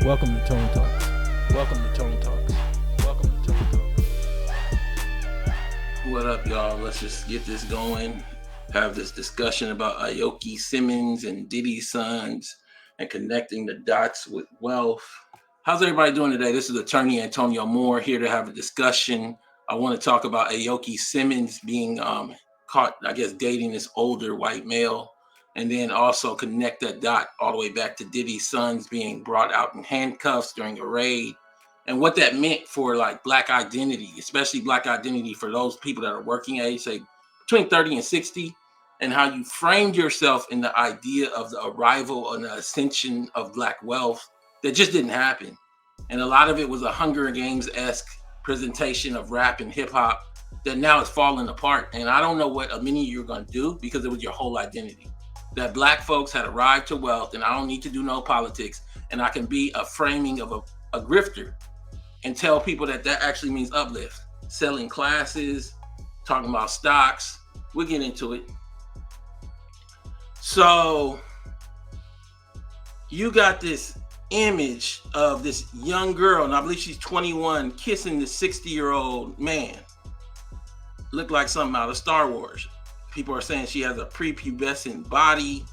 Welcome to Tone Talks. Welcome to Tone Talks. Welcome to Tone Talks. What up, y'all? Let's just get this going. Have this discussion about Aoki Simmons and Diddy's sons and connecting the dots with wealth. How's everybody doing today? This is attorney Antonio Moore here to have a discussion. I want to talk about Aoki Simmons being caught, dating this older white male, and then also connect that dot all the way back to Diddy's sons being brought out in handcuffs during a raid, and what that meant for like Black identity, especially Black identity for those people that are working age, say between 30 and 60, and how you framed yourself in the idea of the arrival and the ascension of Black wealth that just didn't happen. And a lot of it was a Hunger Games-esque presentation of rap and hip hop that now is falling apart. And I don't know what many of you are going to do, because it was your whole identity. That Black folks had arrived to wealth, and I don't need to do no politics, and I can be a framing of a grifter and tell people that actually means uplift. Selling classes, talking about stocks. We'll get into it. So you got this image of this young girl, and I believe she's 21, kissing this 60-year-old man. Looked like something out of Star Wars. People are saying she has a prepubescent body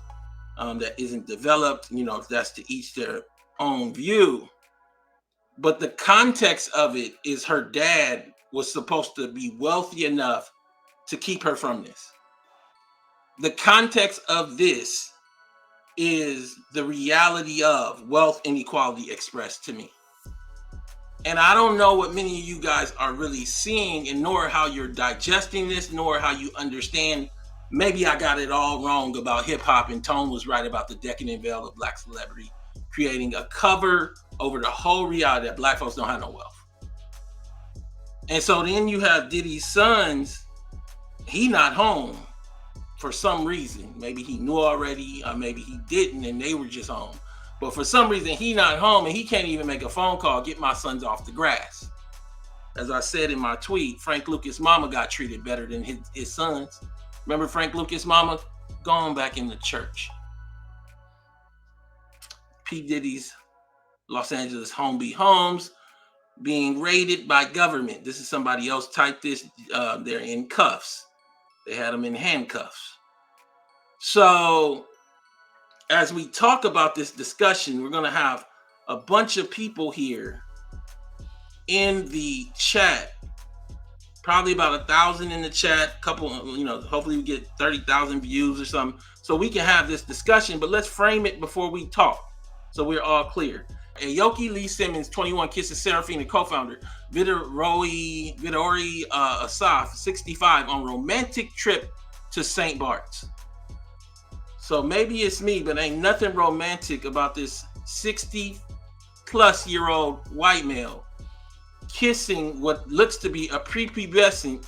that isn't developed. You know, that's to each their own view. But the context of it is her dad was supposed to be wealthy enough to keep her from this. The context of this is the reality of wealth inequality expressed to me. And I don't know what many of you guys are really seeing, and nor how you're digesting this, nor how you understand. Maybe I got it all wrong about hip hop, and Tone was right about the decadent veil of Black celebrity, creating a cover over the whole reality that Black folks don't have no wealth. And so then you have Diddy's sons. He not home for some reason. Maybe he knew already, or maybe he didn't, and they were just home. But for some reason, he not home, and he can't even make a phone call, get my sons off the grass. As I said in my tweet, Frank Lucas' mama got treated better than his sons. Remember Frank Lucas' mama? Gone back in the church. P. Diddy's Los Angeles home be homes being raided by government. This is somebody else typed this. They're in cuffs. They had them in handcuffs. So as we talk about this discussion, we're going to have a bunch of people here in the chat, probably about 1,000 in the chat, couple, hopefully we get 30,000 views or something, so we can have this discussion. But let's frame it before we talk, so we're all clear. Aoki Lee Simmons, 21, kisses Serafina co-founder Vidori Asaf, 65, on romantic trip to St. Bart's. So maybe it's me, but ain't nothing romantic about this 60-plus-year-old white male kissing what looks to be a prepubescent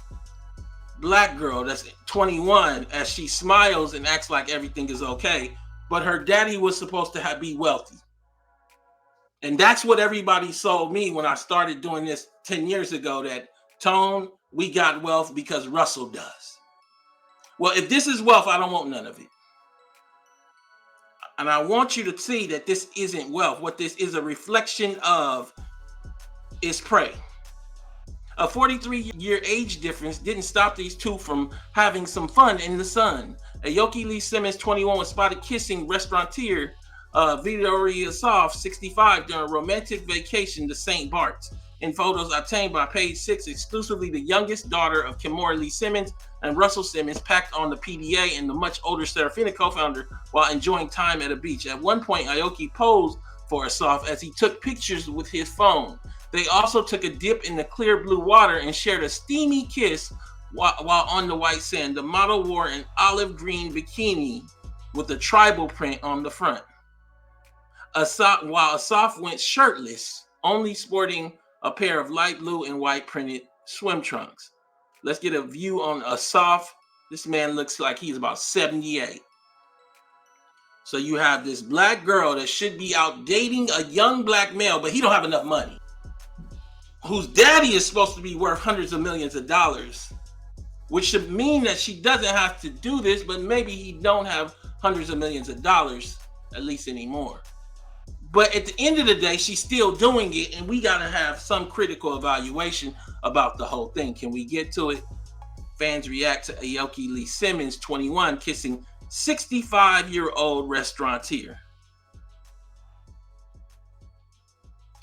Black girl that's 21, as she smiles and acts like everything is okay. But her daddy was supposed to be wealthy. And that's what everybody sold me when I started doing this 10 years ago, that Tone, we got wealth because Russell does. Well, if this is wealth, I don't want none of it. And I want you to see that this isn't wealth. What this is a reflection of is prey. A 43-year age difference didn't stop these two from having some fun in the sun. Aoki Lee Simmons, 21, was spotted kissing restaurateur Vidori Asaf, 65, during a romantic vacation to St. Bart's. In photos obtained by Page 6, exclusively the youngest daughter of Kimora Lee Simmons and Russell Simmons packed on the PDA and the much older Serafina co-founder while enjoying time at a beach. At one point, Aoki posed for Asaf as he took pictures with his phone. They also took a dip in the clear blue water and shared a steamy kiss while on the white sand. The model wore an olive green bikini with a tribal print on the front. While Asaf went shirtless, only sporting a pair of light blue and white printed swim trunks. Let's get a view on Asaf. This man looks like he's about 78. So you have this Black girl that should be out dating a young Black male, but he don't have enough money, whose daddy is supposed to be worth hundreds of millions of dollars, which should mean that she doesn't have to do this, but maybe he don't have hundreds of millions of dollars, at least anymore. But at the end of the day, she's still doing it, and we got to have some critical evaluation about the whole thing. Can we get to it? Fans react to Aoki Simmons, 21, kissing 65-year-old restaurateur.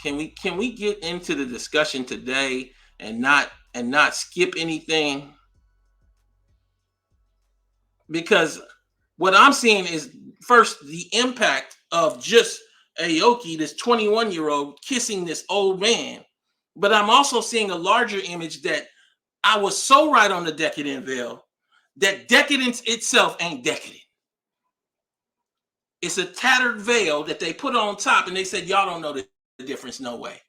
Can we get into the discussion today and not skip anything? Because what I'm seeing is, first, the impact of just Aoki, this 21-year-old, kissing this old man. But I'm also seeing a larger image that I was so right on the Decadent veil that Decadence itself ain't decadent. It's a tattered veil that they put on top, and they said, y'all don't know the difference, no way.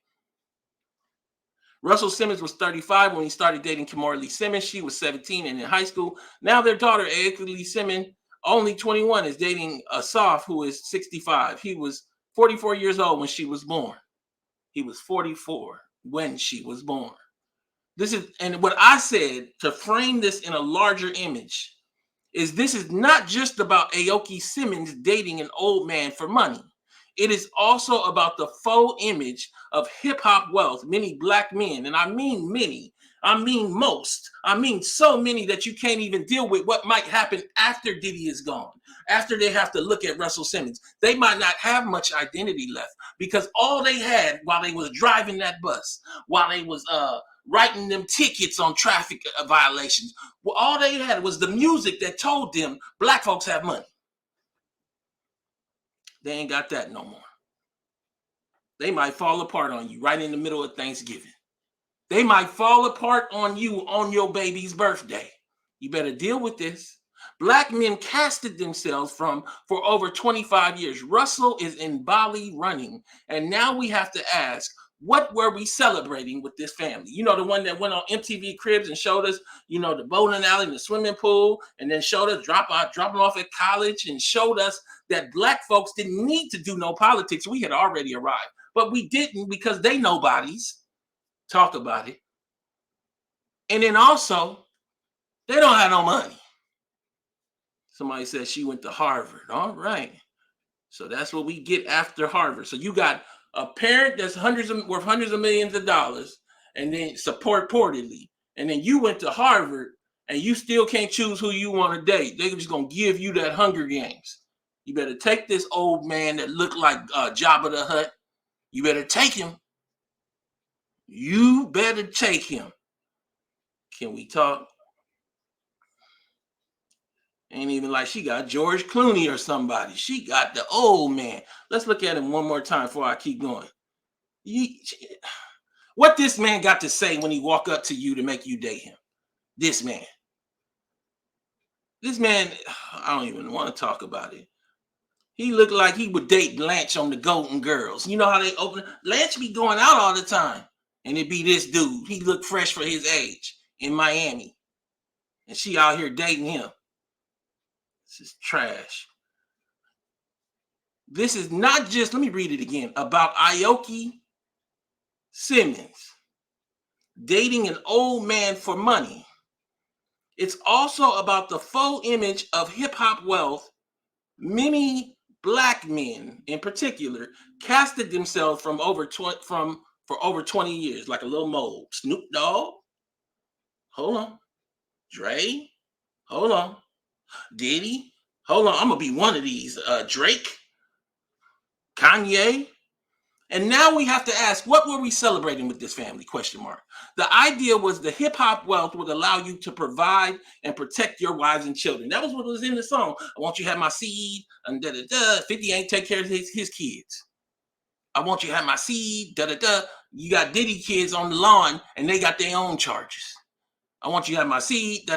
Russell Simmons was 35 when he started dating Kimora Lee Simmons. She was 17 and in high school. Now their daughter, Aoki Simmons, only 21, is dating Asaf, who is 65. He was 44 years old when she was born. He was 44 when she was born. This is, and what I said to frame this in a larger image is, this is not just about Aoki Simmons dating an old man for money. It is also about the faux image of hip-hop wealth, many black men, and I mean many, I mean most, I mean so many that you can't even deal with what might happen after Diddy is gone, after they have to look at Russell Simmons. They might not have much identity left, because all they had while they was driving that bus, while they was writing them tickets on traffic violations, well, all they had was the music that told them black folks have money. They ain't got that no more. They might fall apart on you right in the middle of Thanksgiving. They might fall apart on you on your baby's birthday. You better deal with this. Black men casted themselves for over 25 years. Russell is in Bali running. And now we have to ask, what were we celebrating with this family? You know, the one that went on MTV Cribs and showed us, you know, the bowling alley and the swimming pool, and then showed us dropping off at college, and showed us that black folks didn't need to do no politics. We had already arrived, but we didn't, because they nobodies talk about it. And then also, they don't have no money. Somebody said she went to Harvard. All right. So that's what we get after Harvard. So you got a parent that's worth hundreds of millions of dollars, and then purportedly, and then you went to Harvard, and you still can't choose who you want to date. They're just gonna give you that Hunger Games. You better take this old man that looked like Jabba the Hutt. You better take him. You better take him. Can we talk? Ain't even like she got George Clooney or somebody. She got the old man. Let's look at him one more time before I keep going. What this man got to say when he walk up to you to make you date him? This man, I don't even want to talk about it. He looked like he would date Blanche on the Golden Girls. You know how they open? Blanche be going out all the time, and it be this dude. He looked fresh for his age in Miami, and she out here dating him. This is trash. This is not just, let me read it again, about Aoki Simmons dating an old man for money. It's also about the faux image of hip-hop wealth. Many black men in particular casted themselves for over 20 years, like a little mold. Snoop Dogg, hold on. Dre, hold on. Diddy, hold on. I'm gonna be one of these. Drake, Kanye. And now we have to ask, what were we celebrating with this family? Question mark. The idea was the hip hop wealth would allow you to provide and protect your wives and children. That was what was in the song. I want you to have my seed, and 50 ain't take care of his kids. I want you to have my seed, You got Diddy kids on the lawn, and they got their own charges. I want you to have my seed,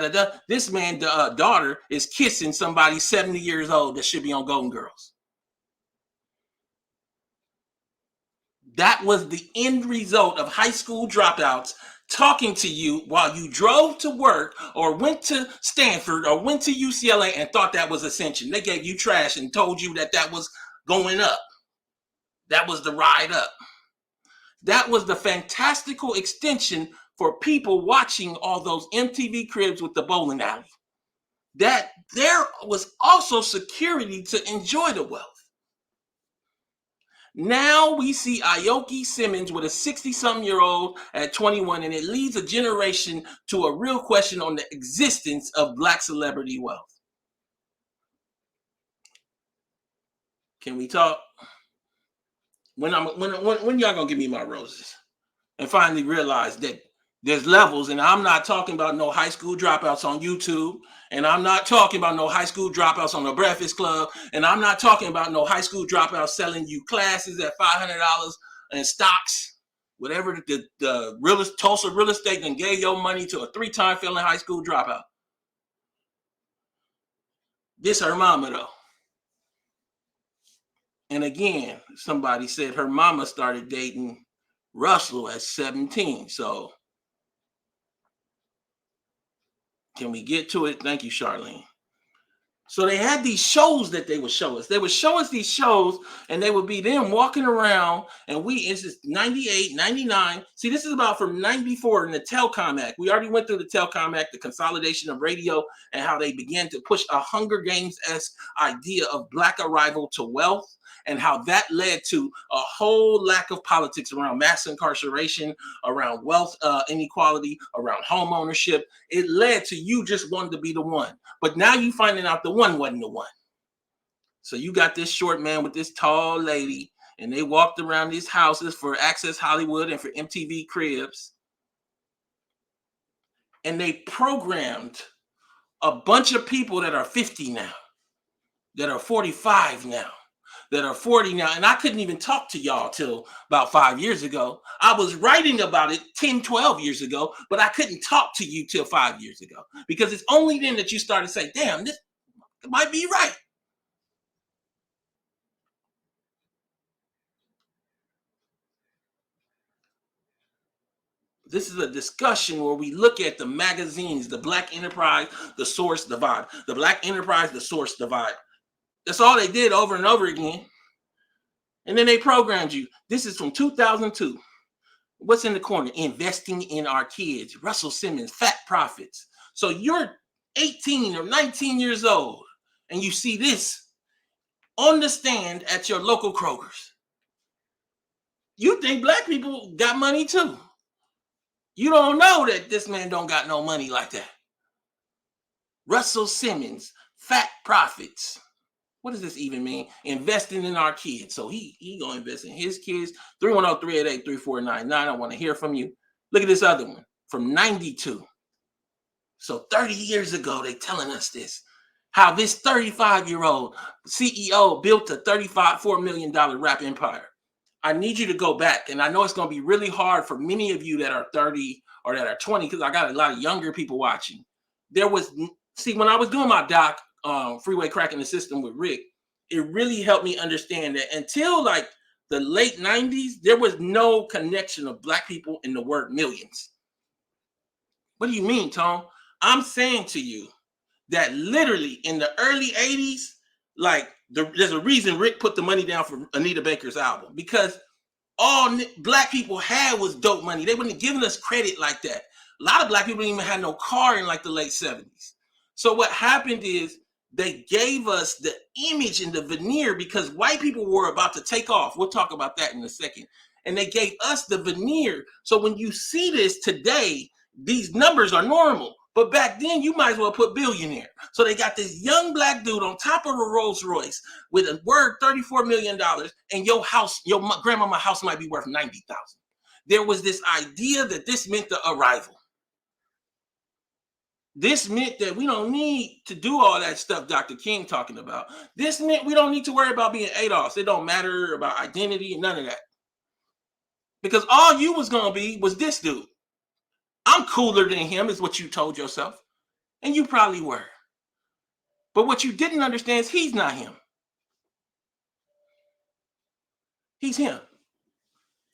This man's daughter is kissing somebody 70 years old that should be on Golden Girls. That was the end result of high school dropouts talking to you while you drove to work or went to Stanford or went to UCLA and thought that was ascension. They gave you trash and told you that was going up. That was the ride up. That was the fantastical extension for people watching all those MTV Cribs with the bowling alley. That there was also security to enjoy the wealth. Now we see Aoki Simmons with a 60-something-year-old at 21, and it leads a generation to a real question on the existence of Black celebrity wealth. Can we talk? When y'all gonna give me my roses and finally realize that there's levels, and I'm not talking about no high school dropouts on YouTube, and I'm not talking about no high school dropouts on the Breakfast Club, and I'm not talking about no high school dropouts selling you classes at $500 in stocks, whatever the Tulsa real estate then gave your money to a 3-time failing high school dropout. This her mama though. And again, somebody said her mama started dating Russell at 17. So can we get to it? Thank you, Charlene. So they had these shows that they would show us. They would show us these shows, and they would be them walking around, and it's just 98, 99. See, this is about from 94 in the Telecom Act. We already went through the Telecom Act, the consolidation of radio, and how they began to push a Hunger Games-esque idea of Black arrival to wealth, and how that led to a whole lack of politics around mass incarceration, around wealth inequality, around home ownership. It led to you just wanting to be the one. But now you finding out the one wasn't the one. So you got this short man with this tall lady, and they walked around these houses for Access Hollywood and for MTV Cribs. And they programmed a bunch of people that are 50 now, that are 45 now, that are 40 now. And I couldn't even talk to y'all till about 5 years ago. I was writing about it 10, 12 years ago, but I couldn't talk to you till 5 years ago, because it's only then that you started to say, damn, this might be right. This is a discussion where we look at the magazines, the Black Enterprise, the Source divide, the Black Enterprise, the Source divide. That's all they did over and over again. And then they programmed you. This is from 2002. What's in the corner? Investing in our kids. Russell Simmons, fat profits. So you're 18 or 19 years old, and you see this on the stand at your local Kroger's. You think Black people got money too. You don't know that this man don't got no money like that. Russell Simmons, fat profits. What does this even mean? Investing in our kids. So he gonna invest in his kids. 310-388-3499. I want to hear from you. Look at this other one from 92. So 30 years ago, they telling us this. How this 35-year-old CEO built a $4 million rap empire. I need you to go back, and I know it's going to be really hard for many of you that are 30 or that are 20, because I got a lot of younger people watching. When I was doing my doc, Freeway Cracking the System with Rick, it really helped me understand that until like the late 90s, there was no connection of Black people in the word millions. What do you mean, Tom? I'm saying to you that literally in the early 80s, there's a reason Rick put the money down for Anita Baker's album, because all Black people had was dope money. They wouldn't have given us credit like that. A lot of Black people didn't even have no car in like the late 70s. So what happened is they gave us the image and the veneer, because white people were about to take off. We'll talk about that in a second. And they gave us the veneer. So when you see this today, these numbers are normal. But back then, you might as well put billionaire. So they got this young Black dude on top of a Rolls Royce with a word $34 million, and your house, your grandmama house might be worth $90,000. There was this idea that this meant the arrival. This meant that we don't need to do all that stuff Dr. King talking about. This meant we don't need to worry about being ADOS. It don't matter about identity, none of that. Because all you was going to be was this dude. I'm cooler than him is what you told yourself. And you probably were. But what you didn't understand is he's not him. He's him.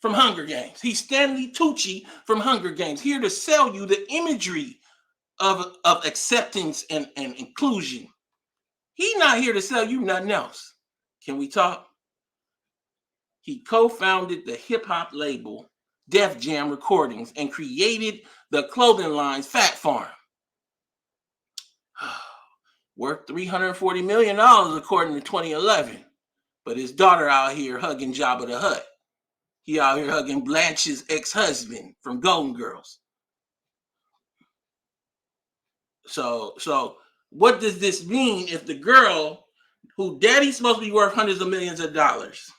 From Hunger Games. He's Stanley Tucci from Hunger Games. Here to sell you the imagery of acceptance and inclusion. He's not here to sell you nothing else. Can we talk? He co-founded the hip-hop label Def Jam Recordings and created the clothing lines Fat Farm. Worth $340 million according to 2011. but his daughter out here hugging Jabba the Hutt. He out here hugging Blanche's ex-husband from Golden Girls. So what does this mean if the girl who daddy's supposed to be worth hundreds of millions of dollars?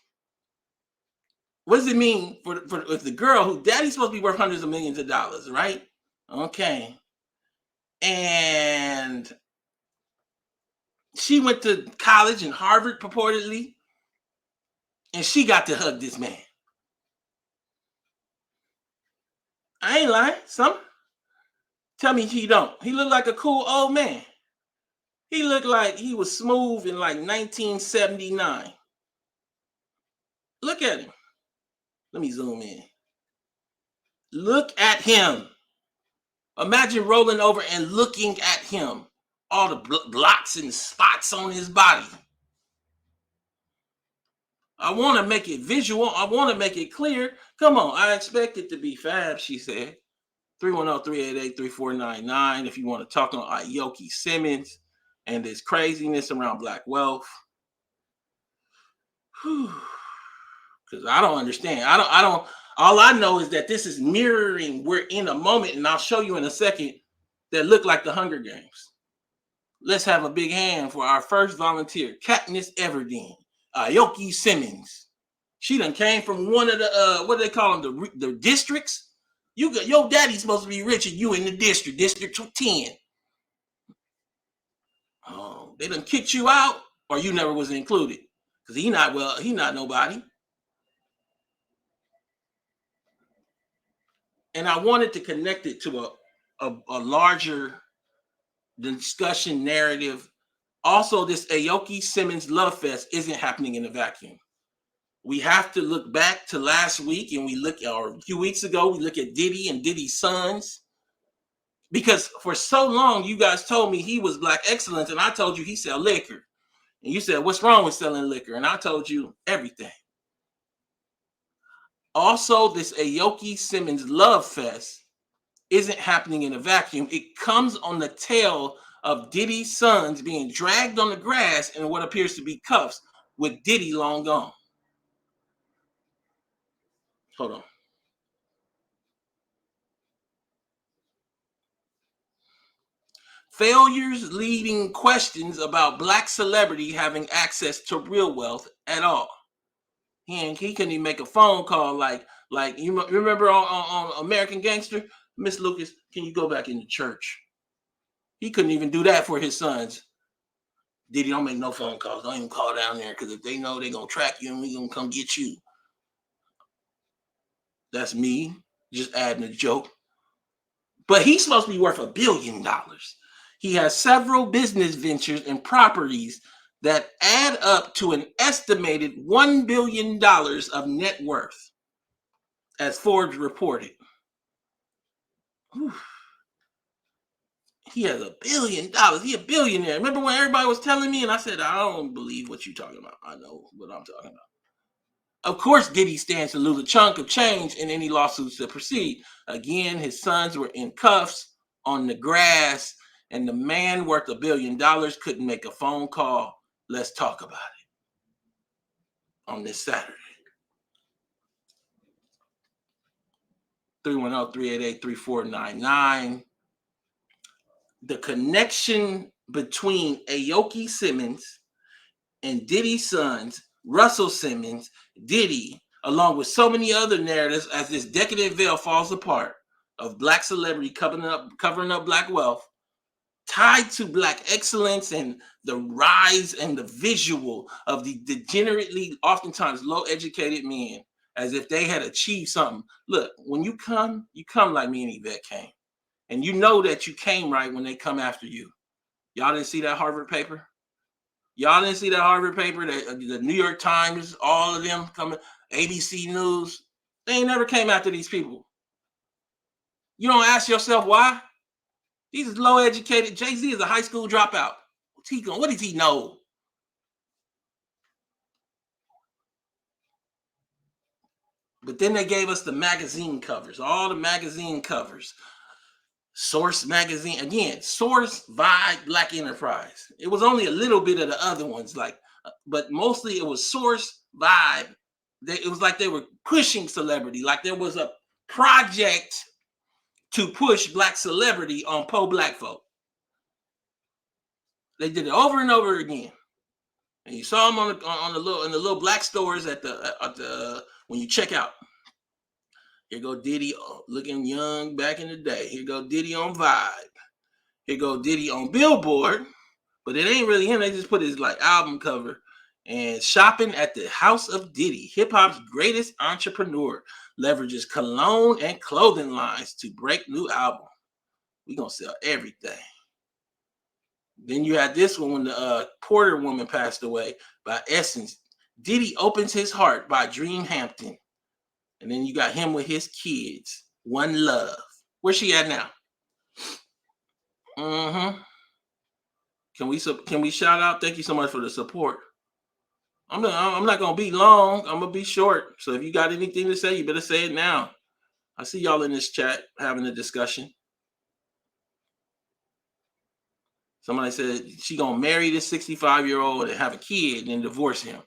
What does it mean for if the girl who daddy's supposed to be worth hundreds of millions of dollars, right? Okay. And she went to college in Harvard purportedly, and she got to hug this man. I ain't lying. Tell me he don't. He looked like a cool old man. He looked like he was smooth in like 1979. Look at him. Let me zoom in. Look at him. Imagine rolling over and looking at him. All the blots and spots on his body. I want to make it visual. I want to make it clear. Come on. I expect it to be fab, she said. 310-388-3499 if you want to talk on Aoki Simmons and this craziness around black wealth. Because I don't understand. I don't. All I know is that this is mirroring. We're in a moment, and I'll show you in a second, that look like the Hunger Games. Let's have a big hand for our first volunteer, Katniss Everdeen, Aoki Simmons. She done came from one of the what do they call them, the districts. You got your daddy's supposed to be rich, and you in the district 10. Oh, they done kicked you out, or you never was included because he not nobody. And I wanted to connect it to a larger discussion narrative. Also, this Aoki Simmons Love Fest isn't happening in a vacuum. We have to look back to last week, and or a few weeks ago, we look at Diddy and Diddy's sons. Because for so long, you guys told me he was black excellence, and I told you he sell liquor. And you said, what's wrong with selling liquor? And I told you everything. Also, this Aoki Simmons Love Fest isn't happening in a vacuum. It comes on the tail of Diddy's sons being dragged on the grass in what appears to be cuffs with Diddy long gone. Hold on. Failures leading questions about black celebrity having access to real wealth at all. He couldn't even make a phone call like you remember on American Gangster? Miss Lucas, can you go back into church? He couldn't even do that for his sons. Diddy, don't make no phone calls. Don't even call down there, because if they know they're going to track you and we're going to come get you. That's me just adding a joke. But he's supposed to be worth $1 billion. He has several business ventures and properties that add up to an estimated $1 billion of net worth, as Forbes reported. Whew. He has $1 billion. He a billionaire. Remember when everybody was telling me, and I said, I don't believe what you're talking about. I know what I'm talking about. Of course, Diddy stands to lose a chunk of change in any lawsuits that proceed. Again, his sons were in cuffs on the grass, and the man worth $1 billion couldn't make a phone call. Let's talk about it on this Saturday. 310-388-3499. The connection between Aoki Simmons and Diddy's sons, Russell Simmons, Diddy, along with so many other narratives as this decadent veil falls apart of black celebrity covering up black wealth, tied to black excellence and the rise and the visual of the degenerately, oftentimes low-educated men, as if they had achieved something. Look, when you come like me and Yvette came. And you know that you came right when they come after you. Y'all didn't see that Harvard paper? Y'all didn't see that Harvard paper? The New York Times, all of them coming, ABC News. They ain't never came after these people. You don't ask yourself why? These is low-educated. Jay-Z is a high school dropout. What does he know? But then they gave us the magazine covers, all the magazine covers. Source magazine, again, Source, Vibe, Black Enterprise. It was only a little bit of the other ones like but mostly it was source vibe. It was like they were pushing celebrity, like there was a project to push black celebrity on black folk. They did it over and over again, and you saw them on the little black stores at the when you check out. Here go Diddy looking young back in the day. Here go Diddy on Vibe. Here go Diddy on Billboard, but it ain't really him. They just put his like album cover. And shopping at the house of Diddy, hip hop's greatest entrepreneur, leverages cologne and clothing lines to break new album. We gonna sell everything. Then you had this one when the Porter woman passed away by Essence. Diddy opens his heart by Dream Hampton. And then you got him with his kids. One Love. Where's she at now? Can we shout out? Thank you so much for the support. I'm not gonna be long. I'm gonna be short. So if you got anything to say, you better say it now. I see y'all in this chat having a discussion. Somebody said she gonna marry this 65-year-old and have a kid and then divorce him.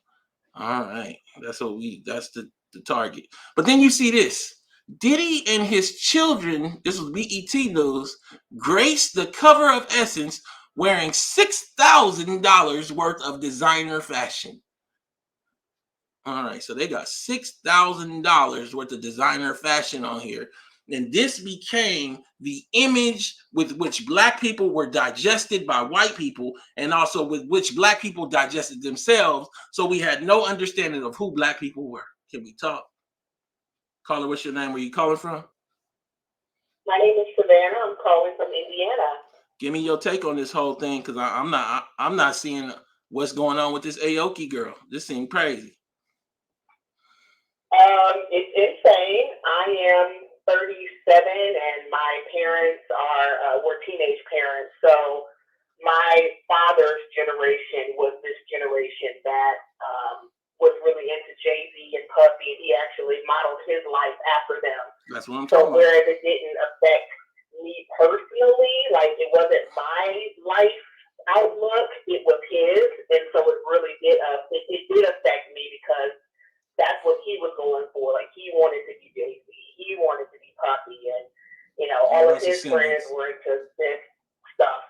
All right, that's the target. But then you see this. Diddy and his children, this was BET News, graced the cover of Essence wearing $6,000 worth of designer fashion. All right, so they got $6,000 worth of designer fashion on here. And this became the image with which black people were digested by white people, and also with which black people digested themselves. So we had no understanding of who black people were. Can we talk? Caller, what's your name? Where you calling from? My name is Savannah. I'm calling from Indiana. Give me your take on this whole thing, because I'm not seeing what's going on with this Aoki girl. This seems crazy. It's insane. I am 37, and my parents were teenage parents. So my father's generation was this generation that was really into Jay-Z and Puffy, and he actually modeled his life after them. That's what I'm talking about. Whereas it didn't affect me personally, like it wasn't my life outlook, it was his, and so it really did affect me, because that's what he was going for. Like, he wanted to be Jay-Z, he wanted to be Puffy, and all of his friends were into this stuff.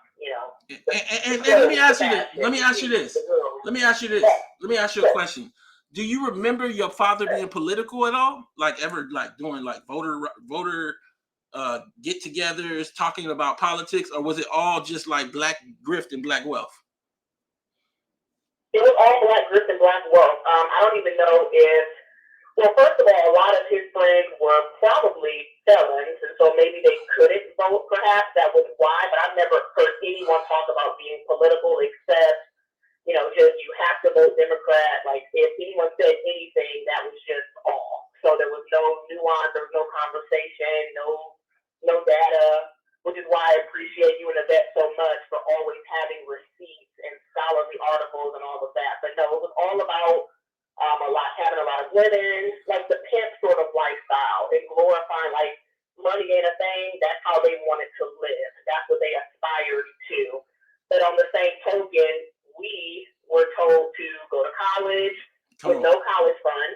And let me ask you this. Let me ask you a question. Do you remember your father being political at all? Like ever, like doing like voter get-togethers, talking about politics, or was it all just like black grift and black wealth? It was all black grift and black wealth. I don't even know if. Well, first of all, a lot of his friends were probably felons, and so maybe they couldn't vote, perhaps. That was why, but I've never heard anyone talk about being political, except, just you have to vote Democrat. Like, if anyone said anything, that was just all. So there was no nuance, there was no conversation, no data, which is why I appreciate you and Yvette so much for always having receipts and scholarly articles and all of that. But no, it was all about having a lot of women, like the pimp sort of lifestyle, and glorifying like money ain't a thing. That's how they wanted to live. That's what they aspired to. But on the same token, we were told to go to college with no college fund,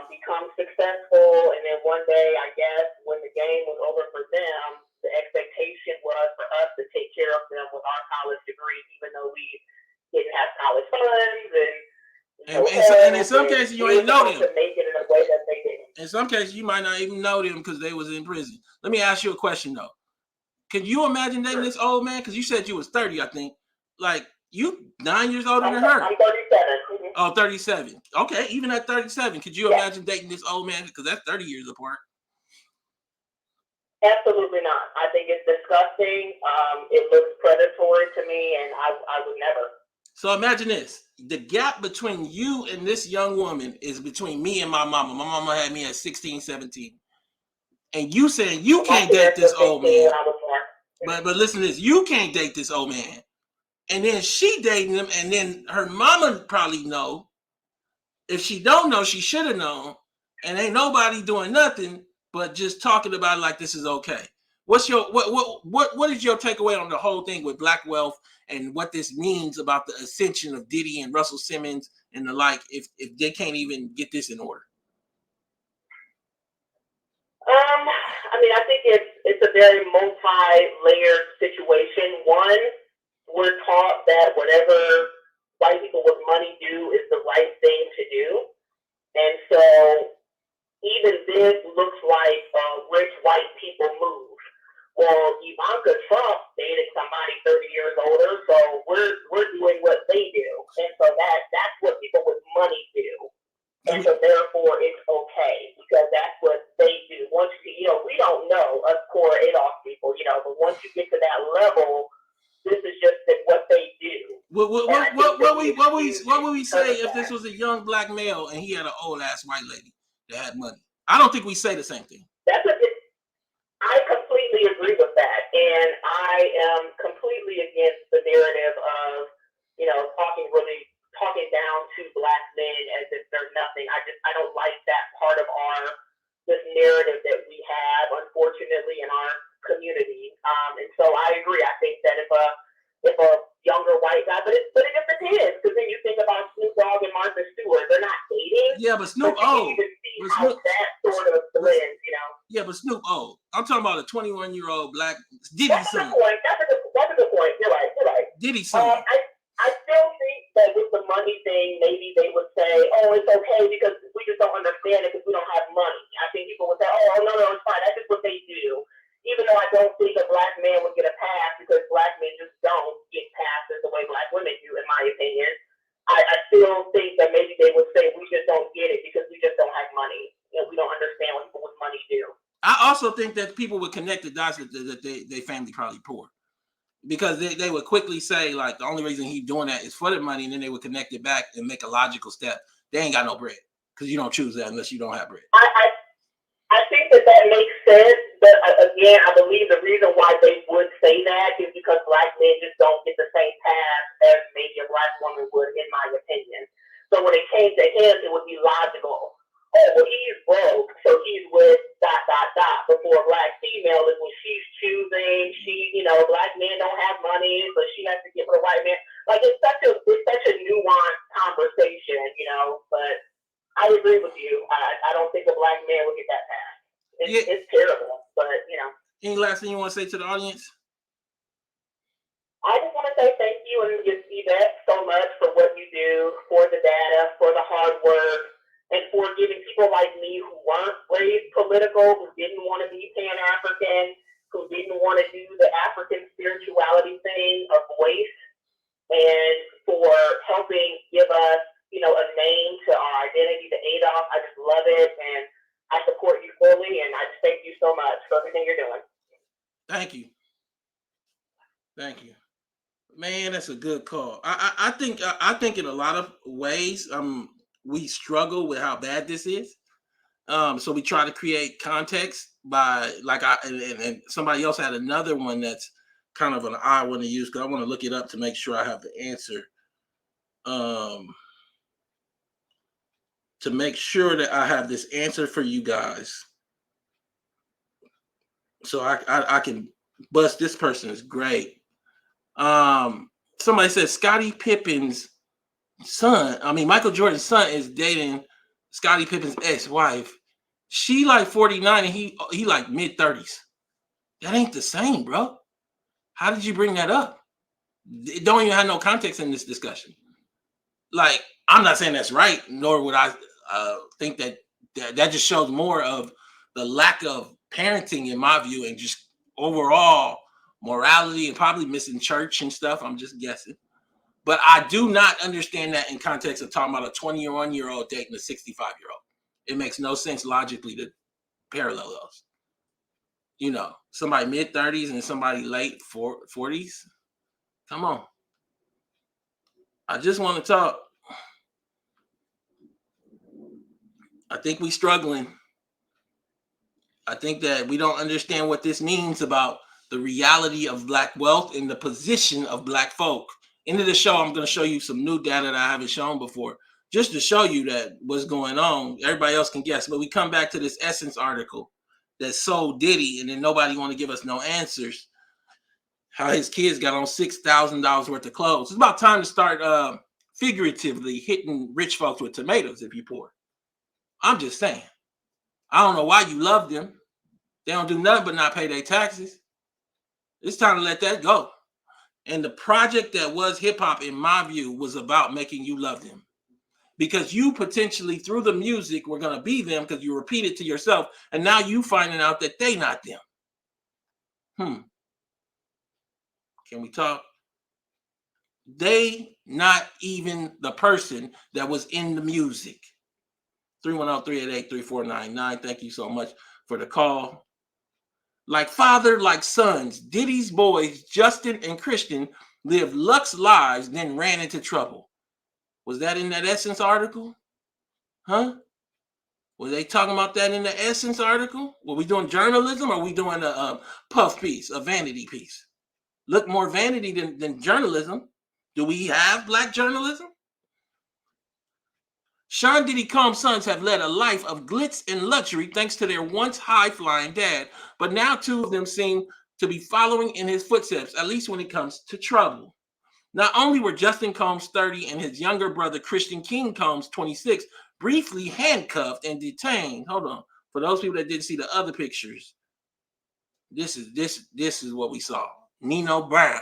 become successful, and then one day, I guess, when the game was over for them, the expectation was for us to take care of them with our college degree, even though we didn't have college funds and in some cases you ain't know them. To make it in a way that they didn't. In some cases you might not even know them because they was in prison. Let me ask you a question though. Can you imagine dating this old man? Because you said you was 30, I think. Like, you 9 years older than her. I'm 37. Oh, 37. Okay, even at 37, could you imagine dating this old man? Because that's 30 years apart. Absolutely not. I think it's disgusting. It looks predatory to me, and I would never. So imagine this. The gap between you and this young woman is between me and my mama. My mama had me at 16, 17. And you saying you can't date this old man. But listen to this. You can't date this old man. And then she dating him, and then her mama probably know. If she don't know, she should have known. And ain't nobody doing nothing but just talking about it like this is okay. What is your takeaway on the whole thing with black wealth and what this means about the ascension of Diddy and Russell Simmons and the like, if they can't even get this in order? I mean, I think it's a very multi-layered situation. One, we're taught that whatever white people with money do is the right thing to do. And so even this looks like rich white people move. Well, Ivanka Trump dated somebody 30 years older, so we're doing what they do. And so that's what people with money do. And so therefore it's okay because that's what they do. Once we don't know us poor Adolf people, but once you get to that level, this is just what they do. What would we say if this was a young black male and he had an old ass white lady that had money? I don't think we say the same thing. I completely agree with that, and I am completely against the narrative of talking down to black men as if they're nothing. I don't like that part of this narrative that we have, unfortunately, in our community. And so I agree. I think that if a younger white guy, but it depends, because then you think about Snoop Dogg and Martha Stewart, they're not dating. Yeah, but Snoop old. That sort of blends, Yeah, but Snoop old. I'm talking about a 21-year-old black Diddy son. That's a good point. You're right. Diddy son. I still think that with the money thing, maybe they would say, oh, it's okay because we just don't understand it because we don't have money. I think people would say, oh, no, it's fine. That's just what they do. Even though I don't think a black man would get a pass because black men just don't get passes the way black women do, in my opinion. I still think that maybe they would say we just don't get it because we just don't have money. We don't understand what people with money do. I also think that people would connect the dots that their family probably poor. Because they would quickly say, like, the only reason he's doing that is for the money, and then they would connect it back and make a logical step. They ain't got no bread because you don't choose that unless you don't have bread. I think that makes sense, but again, I believe the reason why they would say that is because black men just don't get the same path as maybe a black woman would, in my opinion. So when it came to him, it would be logical. Oh, well, he's broke, so he's with ... But for a black female, is when she's choosing, black men don't have money, so she has to get with a white man. Like, it's such a nuanced conversation, but I agree with you. I don't think a black man would get that pass. It's terrible, but, Any last thing you want to say to the audience? I just want to say thank you and just Yvette so much for what you do, for the data, for the hard work, and for giving people like me who weren't raised political, who didn't want to be Pan-African, who didn't want to do the African spirituality thing, a voice, and for helping give us, a name to our identity, to Adolf. I just love it, and I support you fully, and I just thank you so much for everything you're doing. Thank you. Man, that's a good call. I think in a lot of ways, we struggle with how bad this is. So we try to create context by and somebody else had another one that's kind of an odd one to use because I want to look it up to make sure I have the answer. To make sure that I have this answer for you guys. So I can bust this person is great. Somebody said Scottie Pippen's son, Michael Jordan's son is dating Scottie Pippen's ex-wife. She like 49 and he like mid-30s. That ain't the same, bro. How did you bring that up? It don't even have no context in this discussion. Like, I'm not saying that's right, nor would I think that just shows more of the lack of parenting in my view and just overall morality and probably missing church and stuff. I'm just guessing. But I do not understand that in context of talking about a 21-year-old dating a 65-year-old. It makes no sense logically to parallel those. Somebody mid-30s and somebody late 40s. Come on. I just want to talk. I think we're struggling. I think that we don't understand what this means about the reality of black wealth and the position of black folk. End of the show, I'm going to show you some new data that I haven't shown before, just to show you that what's going on. Everybody else can guess, but we come back to this Essence article that sold Diddy, and then nobody want to give us no answers. how his kids got on $6,000 worth of clothes. It's about time to start figuratively hitting rich folks with tomatoes if you poor. I'm just saying. I don't know why you love them. They don't do nothing but not pay their taxes. It's time to let that go. And the project that was hip hop, in my view, was about making you love them. Because you potentially, through the music, were going to be them because you repeat it to yourself. And now you finding out that they not them. Can we talk? They not even the person that was in the music. 310-388-3499. Thank you so much for the call. Like father, like sons, Diddy's boys, Justin and Christian, lived luxe lives, then ran into trouble. Was that in that Essence article? Huh? Were they talking about that in the Essence article? Were we doing journalism, or were we doing a puff piece, a vanity piece? Look more vanity than journalism. Do we have black journalism? Sean Diddy Combs' sons have led a life of glitz and luxury thanks to their once high-flying dad, but now two of them seem to be following in his footsteps, at least when it comes to trouble. Not only were Justin Combs 30 and his younger brother Christian King Combs 26 briefly handcuffed and detained. Hold on. For those people that didn't see the other pictures, this is what we saw. Nino Brown.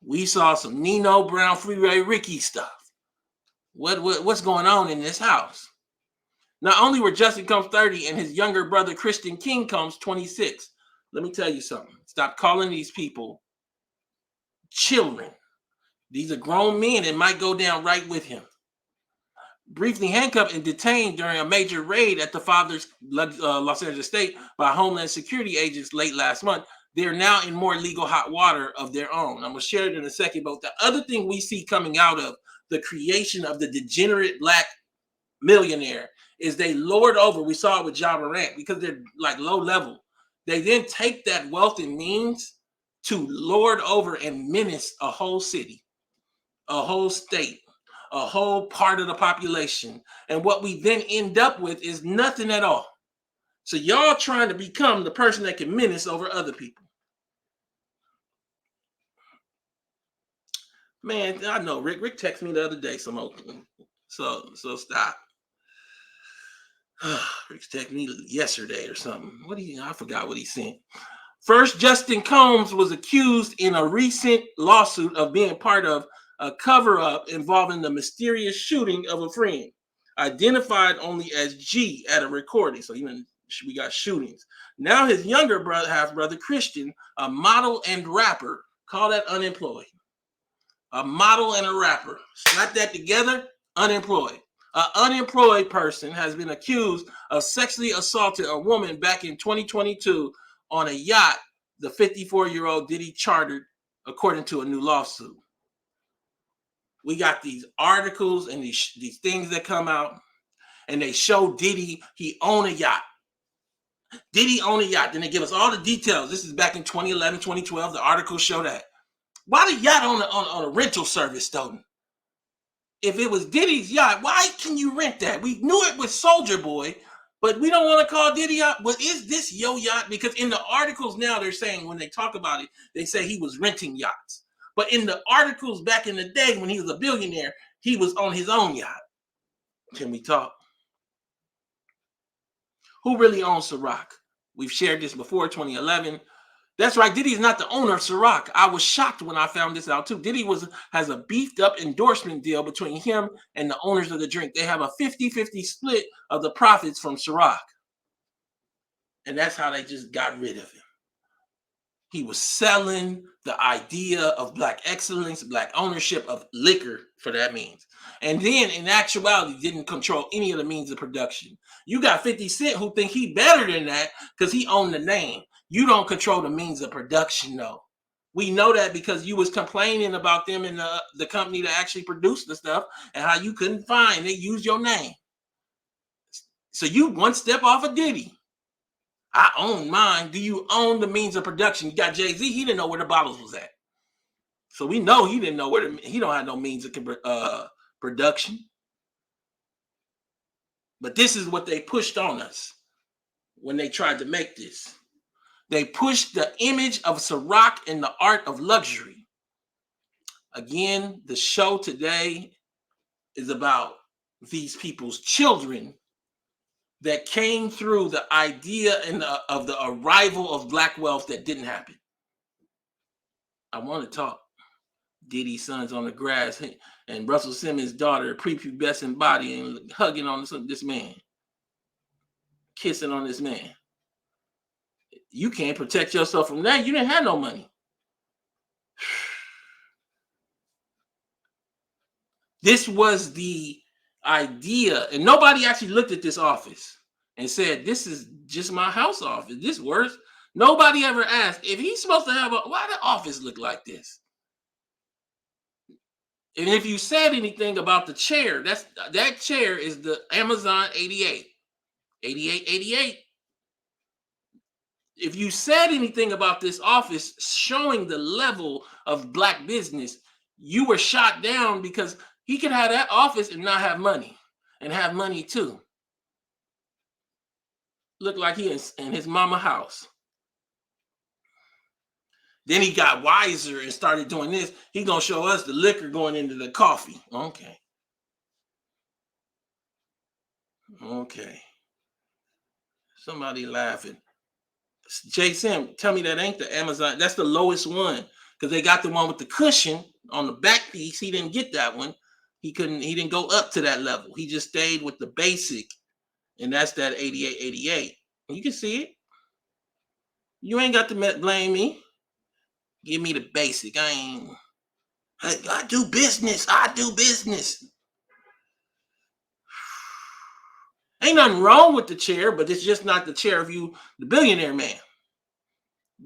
We saw some Nino Brown, Freeway Ricky stuff. What's going on in this house? Not only were Justin Combs 30 and his younger brother Christian King Combs 26. Let me tell you something. Stop calling these people children. These are grown men and might go down right with him. Briefly handcuffed and detained during a major raid at the father's Los Angeles estate by Homeland Security agents late last month, they're now in more legal hot water of their own. I'm going to share it in a second, but the other thing we see coming out of the creation of the degenerate black millionaire is they lord over. We saw it with Ja Morant because they're like low level. They then take that wealth and means to lord over and menace a whole city, a whole state, a whole part of the population. And what we then end up with is nothing at all. So y'all trying to become the person that can menace over other people. Man, I know Rick texted me the other day some open. So stop. Rick texted me yesterday or something. I forgot what he sent. First, Justin Combs was accused in a recent lawsuit of being part of a cover-up involving the mysterious shooting of a friend, identified only as G at a recording. So even we got shootings. Now his younger half-brother Christian, a model and rapper, call that unemployed. A model and a rapper. Slap that together, unemployed. An unemployed person has been accused of sexually assaulting a woman back in 2022 on a yacht the 54-year-old Diddy chartered, according to a new lawsuit. We got these articles and these things that come out, and they show Diddy, he owned a yacht. Diddy owned a yacht. Then they give us all the details. This is back in 2011, 2012. The articles show that. Why the yacht on a rental service, Stoughton? If it was Diddy's yacht, why can you rent that? We knew it was Soldier Boy, but we don't want to call Diddy out. But is this your yacht? Because in the articles now, they're saying when they talk about it, they say he was renting yachts. But in the articles back in the day when he was a billionaire, he was on his own yacht. Can we talk? Who really owns Ciroc? We've shared this before, 2011. That's right. Diddy is not the owner of Ciroc. I was shocked when I found this out too. Diddy has a beefed up endorsement deal between him and the owners of the drink. They have a 50-50 split of the profits from Ciroc. And that's how they just got rid of him. He was selling the idea of black excellence, black ownership of liquor for that means. And then in actuality, didn't control any of the means of production. You got 50 Cent who think he better than that because he owned the name. You don't control the means of production, though. We know that because you was complaining about them in the company that actually produced the stuff and how you couldn't find, they used your name. So you one step off of Diddy. I own mine. Do you own the means of production? You got Jay-Z, he didn't know where the bottles was at. So we know he didn't know he don't have no means of production. But this is what they pushed on us when they tried to make this. They push the image of Ciroc and the art of luxury. Again, the show today is about these people's children that came through the idea of the arrival of black wealth that didn't happen. I want to talk. Diddy's sons on the grass and Russell Simmons' daughter prepubescent body and hugging on this man, kissing on this man. You can't protect yourself from that. You didn't have no money. This was the idea, and nobody actually looked at this office and said, this is just my house office. This works. Nobody ever asked if he's supposed to have why the office look like this? And if you said anything about the chair, that chair is the Amazon 88. If you said anything about this office showing the level of black business, you were shot down because he could have that office and not have money, and have money too. Look like he is in his mama house. Then he got wiser and started doing this. He gonna show us the liquor going into the coffee. Okay. Somebody laughing. Jason, tell me that ain't the Amazon. That's the lowest one because they got the one with the cushion on the back piece. He didn't get that one. He didn't go up to that level. He just stayed with the basic, and that's that 8888. You can see it. You ain't got to blame me. Give me the basic. I do business. I do business. Ain't nothing wrong with the chair, but it's just not the chair of you, the billionaire man.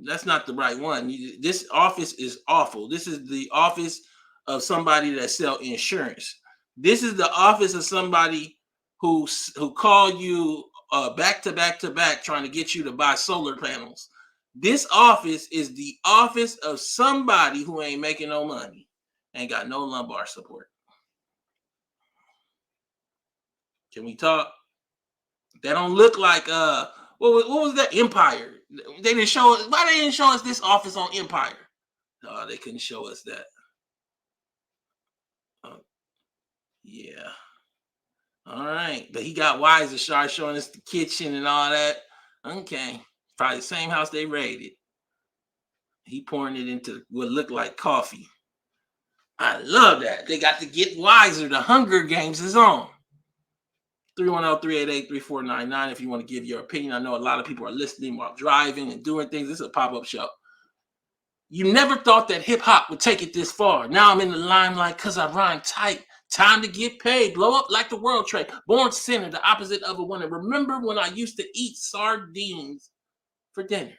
That's not the right one. This office is awful. This is the office of somebody that sell insurance. This is the office of somebody who call you back to back to back trying to get you to buy solar panels. This office is the office of somebody who ain't making no money, ain't got no lumbar support. Can we talk? That don't look like what was that? Empire. They didn't show us. Why they didn't show us this office on Empire? No, they couldn't show us that. Yeah. All right, but he got wiser, started showing us the kitchen and all that. Okay, probably the same house they raided. He pouring it into what looked like coffee. I love that. They got to get wiser. The Hunger Games is on. 310-388-3499 if you want to give your opinion. I know a lot of people are listening while driving and doing things. This is a pop-up show. You never thought that hip-hop would take it this far. Now I'm in the limelight because I rhyme tight. Time to get paid. Blow up like the World Trade. Born sinner, the opposite of a winner. Remember when I used to eat sardines for dinner?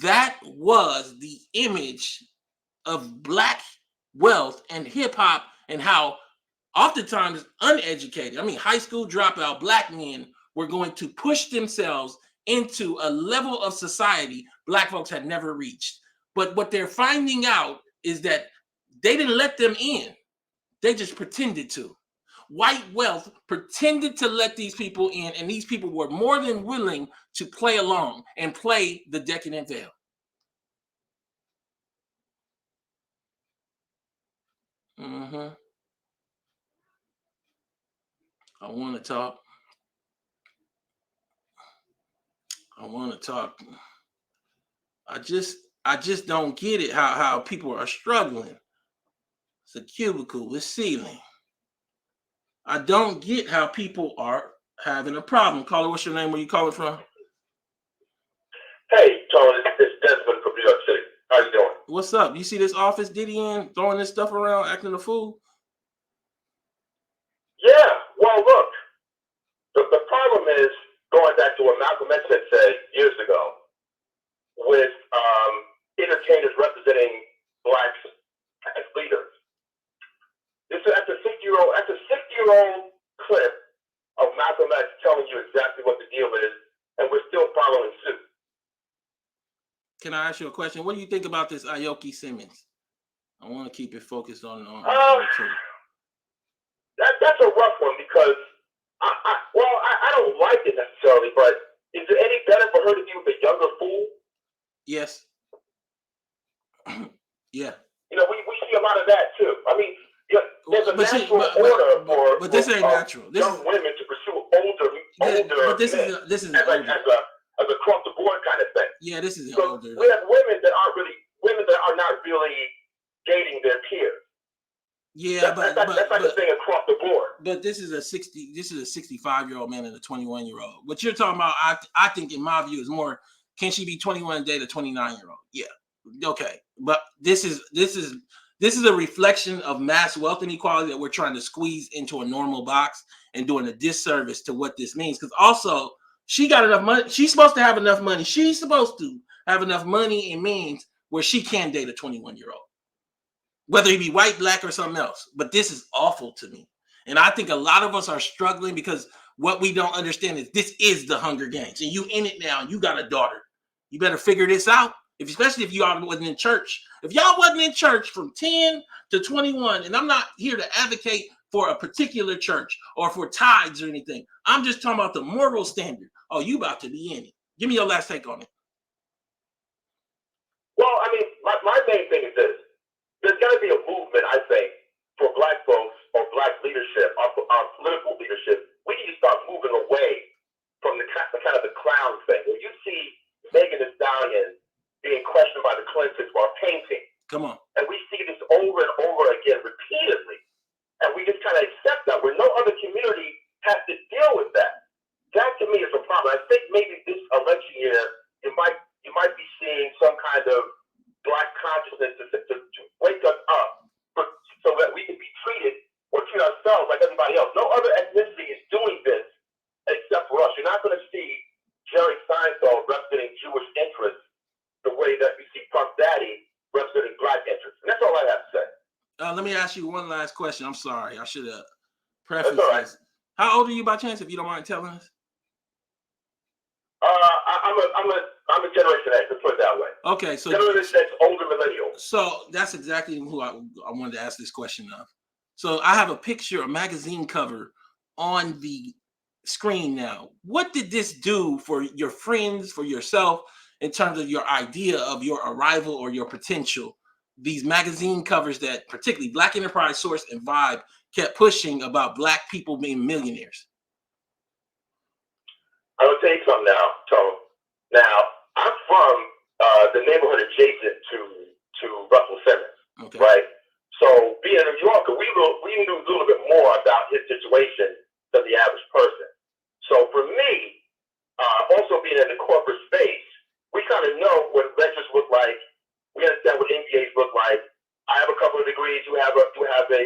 That was the image of black wealth and hip-hop, and how oftentimes uneducated, high school dropout black men were going to push themselves into a level of society black folks had never reached. But what they're finding out is that they didn't let them in. They just pretended to. White wealth pretended to let these people in, and these people were more than willing to play along and play the decadent veil. I want to talk. I just don't get it how people are struggling. It's a cubicle with ceiling. I don't get how people are having a problem. Caller, what's your name? Where you calling from? Hey, Tony, it's Desmond from New York City. How you doing? What's up? You see this office Diddy in throwing this stuff around, acting a fool? Yeah. Well, look, the problem is going back to what Malcolm X had said years ago with entertainers representing blacks as leaders. This is that's a 60-year-old clip of Malcolm X telling you exactly what the deal is, and we're still following suit. Can I ask you a question? What do you think about this Aoki Simmons? I want to keep it focused on That's a rough one because I don't like it necessarily, but is it any better for her to be with a younger fool Yes. Yeah. You know, we see a lot of that too. I mean, there's a natural order for this ain't natural. This young women to pursue older but this men is as a across the board kind of thing. Yeah, this is so older. We have women that are not really dating their peers. Yeah, that's like the thing across the board. But this is a 65-year-old man and a 21-year-old. What you're talking about, I think, in my view, is more, can she be 21 and date a 29-year-old? Yeah. Okay. But this is a reflection of mass wealth inequality that we're trying to squeeze into a normal box and doing a disservice to what this means. Because also, she got enough money. She's supposed to have enough money. She's supposed to have enough money and means where she can date a 21-year-old. Whether he be white, black, or something else. But this is awful to me. And I think a lot of us are struggling because what we don't understand is this is the Hunger Games. And you in it now, and you got a daughter. You better figure this out. Especially if y'all wasn't in church. If y'all wasn't in church from 10 to 21, and I'm not here to advocate for a particular church or for tithes or anything. I'm just talking about the moral standard. Oh, you about to be in it. Give me your last take on it. Well, I mean, my main thing is this. There's got to be a movement, I think, for black folks or black leadership, our political leadership. We need to start moving away from the kind of the clown thing. When you see Megan Thee Stallion being questioned by the Clintons while painting. Come on. And we see this over and over again repeatedly. And we just kind of accept that where no other community has to deal with that. That to me is a problem. I think maybe this election year, you might be seeing some kind of black consciousness to wake us up so that we can be treated or treat ourselves like everybody else. No other ethnicity is doing this except for us. You're not going to see Jerry Seinfeld representing Jewish interests the way that we see Puff Daddy representing black interests. And that's all I have to say. Let me ask you one last question. I'm sorry. I should have prefaced right. this. How old are you by chance, if you don't mind telling us? I'm a Generation X, let's put it that way. Okay, so Generation X, older millennial. So that's exactly who I wanted to ask this question of. So I have a picture, a magazine cover on the screen now. What did this do for your friends, for yourself, in terms of your idea of your arrival or your potential? These magazine covers that particularly Black Enterprise, Source, and Vibe kept pushing about Black people being millionaires. I will tell you something now, Tone. Now, I'm from the neighborhood adjacent to Russell Simmons, okay. Right? So being a New Yorker, we knew a little bit more about his situation than the average person. So for me, also being in the corporate space, we kind of know what ledgers look like. We understand what MBAs look like. I have a couple of degrees. You have a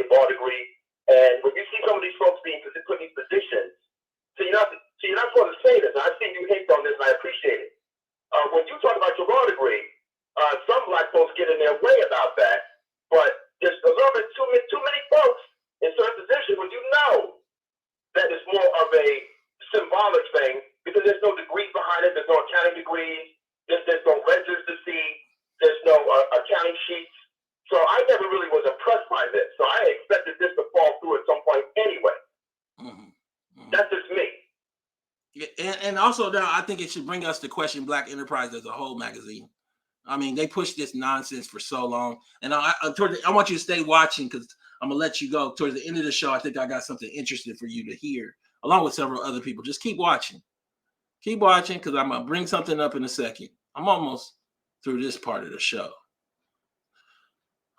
law degree. And when you see some of these folks being put in these positions, so you're not supposed to say this. And I've seen you hate on this, and I appreciate it. When you talk about your law degree, some black folks get in their way about that. But there's a little bit too many folks in certain positions where you know that it's more of a symbolic thing because there's no degrees behind it. There's no accounting degrees. There's no ledgers to see. There's no accounting sheets. So I never really was impressed by this. So I expected this to fall through at some point anyway. Mm-hmm. Mm-hmm. That's just me. And also now I think it should bring us to question Black Enterprise as a whole magazine. I mean, they pushed this nonsense for so long. And I want you to stay watching because I'm going to let you go. Towards the end of the show, I think I got something interesting for you to hear, along with several other people. Just keep watching. Keep watching because I'm going to bring something up in a second. I'm almost through this part of the show.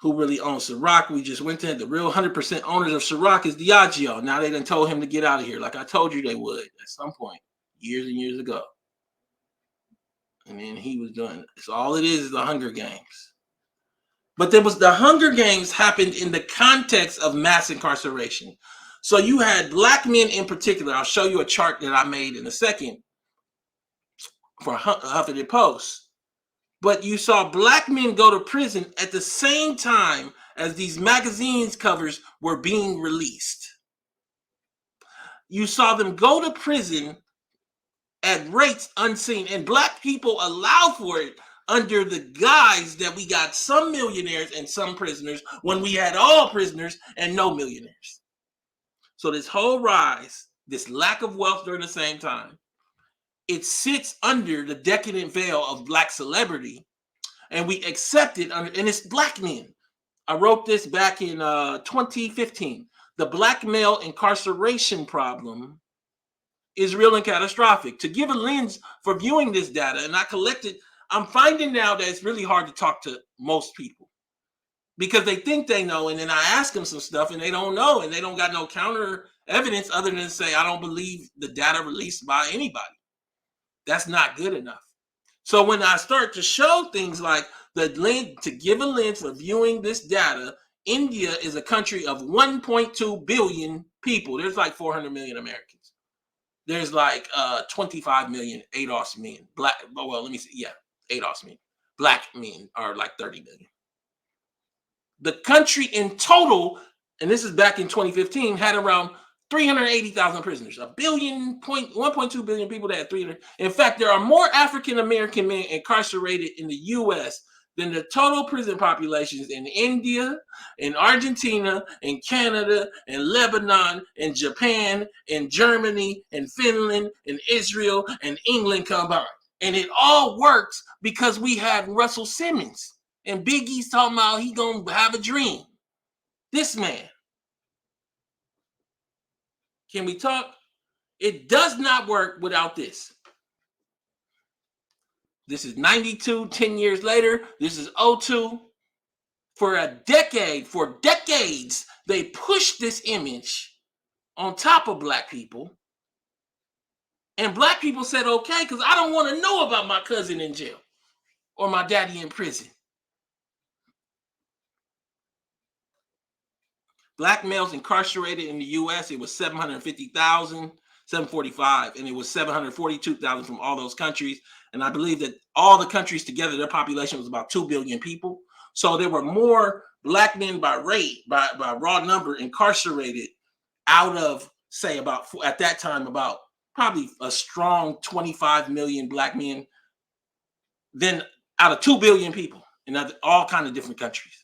Who really owns Ciroc? We just went to the real 100% owners of Ciroc is Diageo. Now they done told him to get out of here like I told you they would at some point years and years ago. And then he was doing it. So all it is the Hunger Games. But the Hunger Games happened in the context of mass incarceration. So you had Black men in particular. I'll show you a chart that I made in a second for Huffington Post. But you saw Black men go to prison at the same time as these magazines covers were being released. You saw them go to prison at rates unseen, and Black people allow for it under the guise that we got some millionaires and some prisoners when we had all prisoners and no millionaires. So this whole rise, this lack of wealth during the same time, it sits under the decadent veil of Black celebrity and we accept it, and it's black men. I wrote this back in 2015. The black male incarceration problem is real and catastrophic. To give a lens for viewing this data, and I collected, I'm finding now that it's really hard to talk to most people because they think they know, and then I ask them some stuff and they don't know, and they don't got no counter evidence other than say, I don't believe the data released by anybody. That's not good enough. So when I start to show things like the lens, to give a lens for viewing this data, India is a country of 1.2 billion people. There's like 400 million Americans. There's like 25 million ADOS men. Black, well, let me see. Yeah, ADOS men. Black men are like 30 million. The country in total, and this is back in 2015, had around 380,000 prisoners. 1.2 billion people that had 300. In fact, there are more African American men incarcerated in the U.S. than the total prison populations in India, in Argentina, in Canada, in Lebanon, in Japan, in Germany, in Finland, in Israel, and England combined. And it all works because we had Russell Simmons. And Biggie's talking about he gonna have a dream. This man. Can we talk? It does not work without this. This is 92, 10 years later. This is 02. For decades, they pushed this image on top of black people. And black people said, okay, because I don't want to know about my cousin in jail or my daddy in prison. Black males incarcerated in the U.S., it was 750,000, 745, and it was 742,000 from all those countries. And I believe that all the countries together, their population was about 2 billion people. So there were more black men by rate, by raw number incarcerated out of, say, about, at that time, about probably a strong 25 million black men, than out of 2 billion people in all kinds of different countries.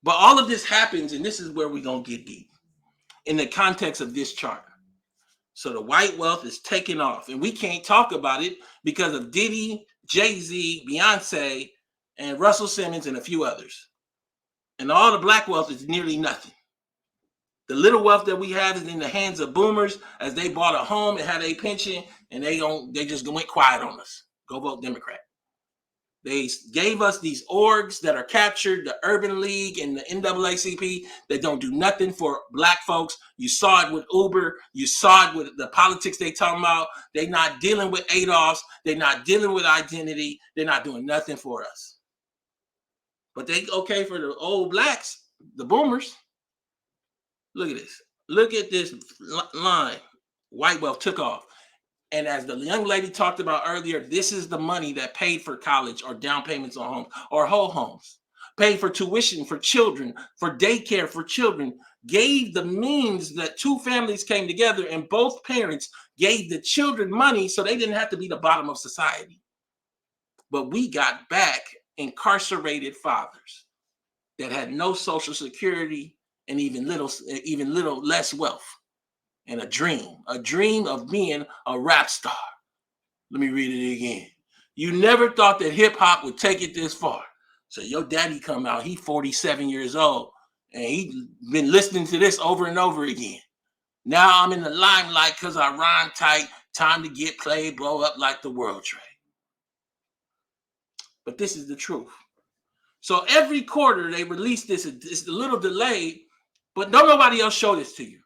But all of this happens, and this is where we're going to get deep, in the context of this chart. So the white wealth is taking off, and we can't talk about it because of Diddy, Jay-Z, Beyonce, and Russell Simmons, and a few others. And all the black wealth is nearly nothing. The little wealth that we have is in the hands of boomers as they bought a home and had a pension, and they just went quiet on us. Go vote Democrat. They gave us these orgs that are captured, the Urban League and the NAACP, that don't do nothing for black folks. You saw it with Uber. You saw it with the politics they talking about. They're not dealing with ADOS. They're not dealing with identity. They're not doing nothing for us. But they okay for the old blacks, the boomers. Look at this. Look at this line. White wealth took off. And as the young lady talked about earlier, this is the money that paid for college or down payments on homes or whole homes, paid for tuition for children, for daycare for children, gave the means that two families came together and both parents gave the children money so they didn't have to be the bottom of society. But we got back incarcerated fathers that had no social security and even little less wealth. And a dream of being a rap star. Let me read it again. You never thought that hip hop would take it this far. So your daddy come out, he 47 years old, and he been listening to this over and over again. Now I'm in the limelight because I rhyme tight, time to get played, blow up like the World Trade. But this is the truth. So every quarter they release this, it's a little delayed, but don't nobody else show this to you.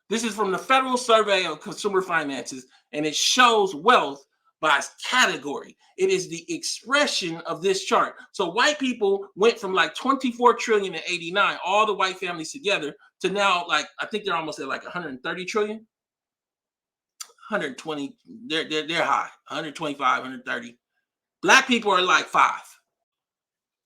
This is from the Federal Survey of Consumer Finances, and it shows wealth by category. It is the expression of this chart. So white people went from like 24 trillion in 89, all the white families together, to now like, I think they're almost at like 130 trillion. 120, they're high, 125, 130. Black people are like 5.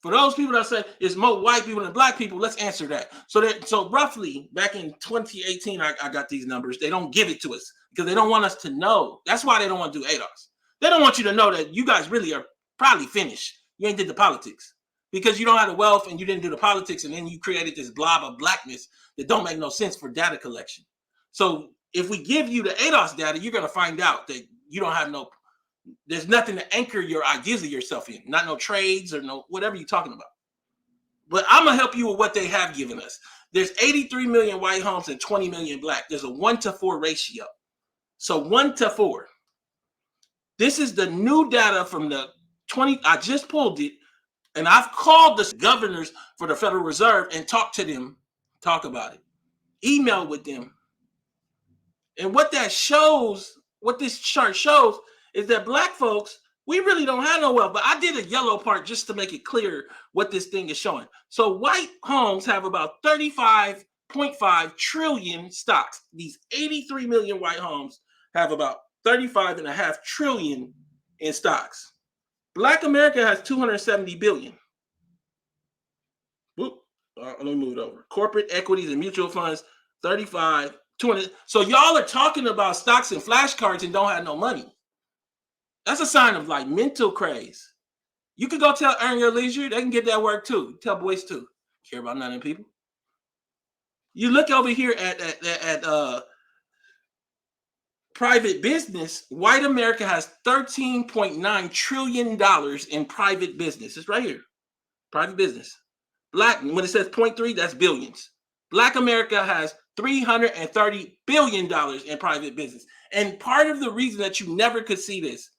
For those people that say it's more white people than black people, let's answer that. So roughly back in 2018, I got these numbers. They don't give it to us because they don't want us to know. That's why they don't want to do ADOS. They don't want you to know that you guys really are probably finished. You ain't did the politics because you don't have the wealth and you didn't do the politics, and then you created this blob of blackness that don't make no sense for data collection. So if we give you the ADOS data, you're going to find out that you don't have no There's nothing to anchor your ideas of yourself in. Not no trades or no whatever you're talking about. But I'm going to help you with what they have given us. There's 83 million white homes and 20 million black. There's a 1-to-4 ratio. So 1-to-4. This is the new data from the 20. I just pulled it. And I've called the governors for the Federal Reserve and talked to them, talk about it, email with them. And what that shows, what this chart shows, is that black folks, we really don't have no wealth. But I did a yellow part just to make it clear what this thing is showing. So white homes have about 35.5 trillion stocks. These 83 million white homes have about 35.5 trillion in stocks. Black America has 270 billion. Whoop. Let me move it over. Corporate equities and mutual funds, 35, 200. So y'all are talking about stocks and flashcards and don't have no money. That's a sign of like mental craze. You could go tell Earn Your Leisure. They can get that work too. Tell boys too. Care about none of them people. You look over here at private business. White America has $13.9 trillion in private business. It's right here. Private business. Black, when it says 0.3, that's billions. Black America has $330 billion in private business. And part of the reason that you never could see this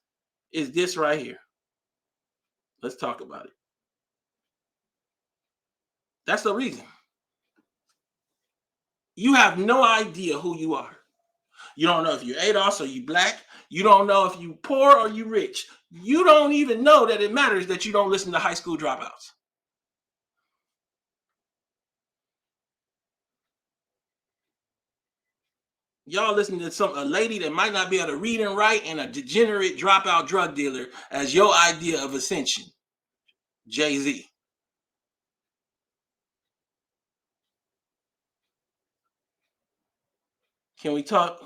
is this right here. Let's talk about it. That's the reason. You have no idea who you are. You don't know if you're ADOS or you black. You don't know if you poor or you rich. You don't even know that it matters that you don't listen to high school dropouts. Y'all listen to a lady that might not be able to read and write and a degenerate dropout drug dealer as your idea of ascension. Jay-Z. Can we talk?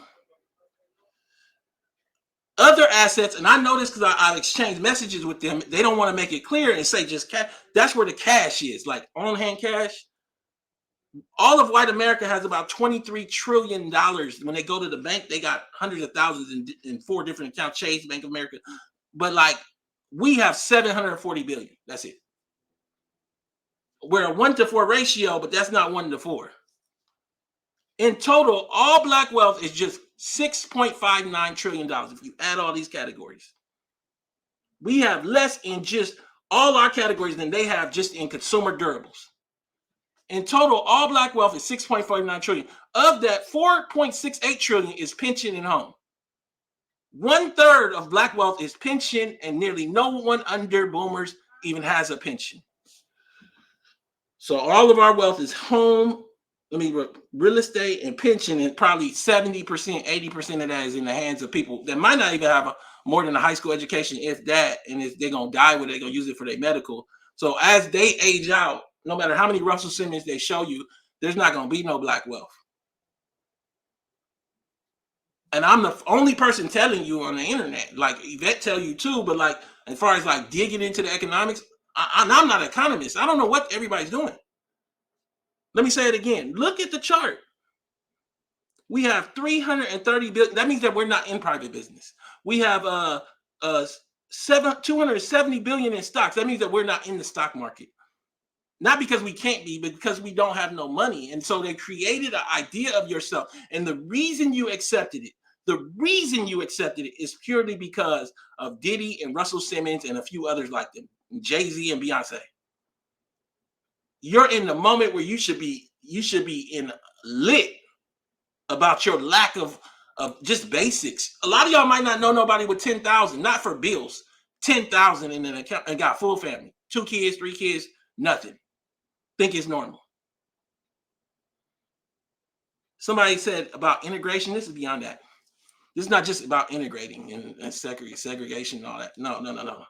Other assets, and I know this because I've exchanged messages with them. They don't want to make it clear and say just cash. That's where the cash is, like on-hand cash. All of white America has about $23 trillion. When they go to the bank, they got hundreds of thousands in 4 different accounts, Chase, Bank of America. But like we have 740 billion. That's it. We're a 1-to-4 ratio, but that's not 1-to-4. In total, all black wealth is just $6.59 trillion if you add all these categories. We have less in just all our categories than they have just in consumer durables. In total, all black wealth is $6.49 trillion. Of that, $4.68 trillion is pension and home. 1/3 of black wealth is pension, and nearly no one under boomers even has a pension. So all of our wealth is home, real estate and pension, and probably 70%, 80% of that is in the hands of people that might not even have more than a high school education, if that, and if they're going to die with it, they're going to use it for their medical. So as they age out, no matter how many Russell Simmons they show you, there's not going to be no black wealth. And I'm the only person telling you on the internet. Like Yvette tell you too, but like as far as like digging into the economics, I'm not an economist. I don't know what everybody's doing. Let me say it again. Look at the chart. We have 330 billion. That means that we're not in private business. We have 270 billion in stocks. That means that we're not in the stock market. Not because we can't be, but because we don't have no money. And so they created an idea of yourself. And the reason you accepted it is purely because of Diddy and Russell Simmons and a few others like them, Jay-Z and Beyonce. You're in the moment where you should be in lit about your lack of just basics. A lot of y'all might not know nobody with 10,000, not for bills, 10,000 in an account and got full family, 2 kids, 3 kids, nothing. Think it's normal. Somebody said about integration. This is beyond that. This is not just about integrating and segregation and all that. No.